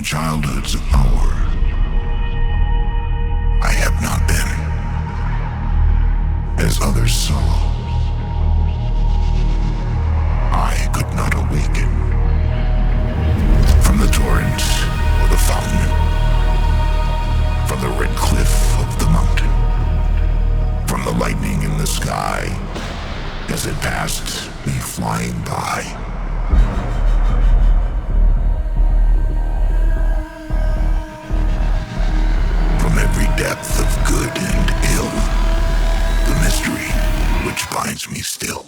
From childhood's hour, I have not been as others saw. I could not awaken from the torrent or the fountain, from the red cliff of the mountain, from the lightning in the sky as it passed me flying by. From every depth of good and ill, the mystery which binds me still.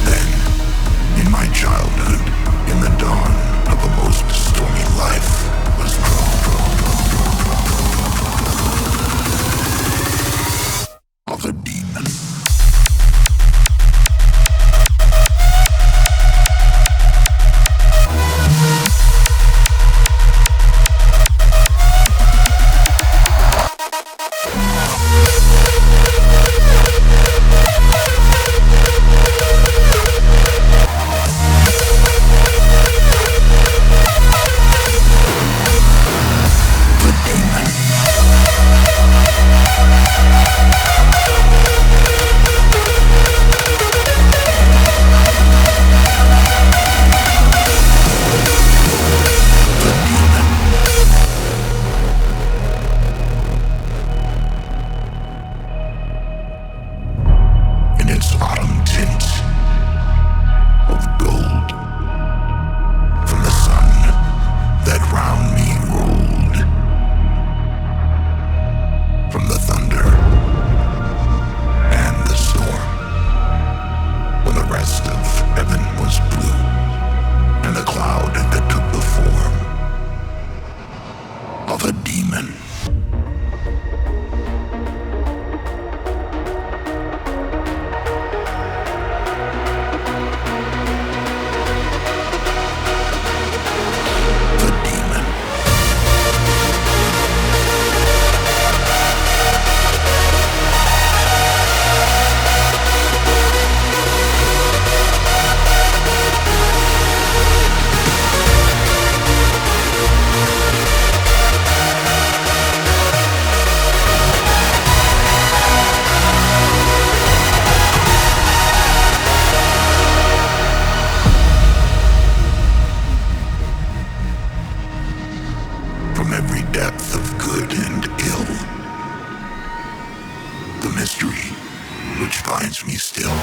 Then, in my childhood, in the dawn of a most stormy life, was of a demon. In its autumn tint of gold, from the sun that round me rolled, from the thunder and the storm, when the rest of heaven was blue, and the cloud that took the form of a demon. From every depth of good and ill, the mystery which binds me still.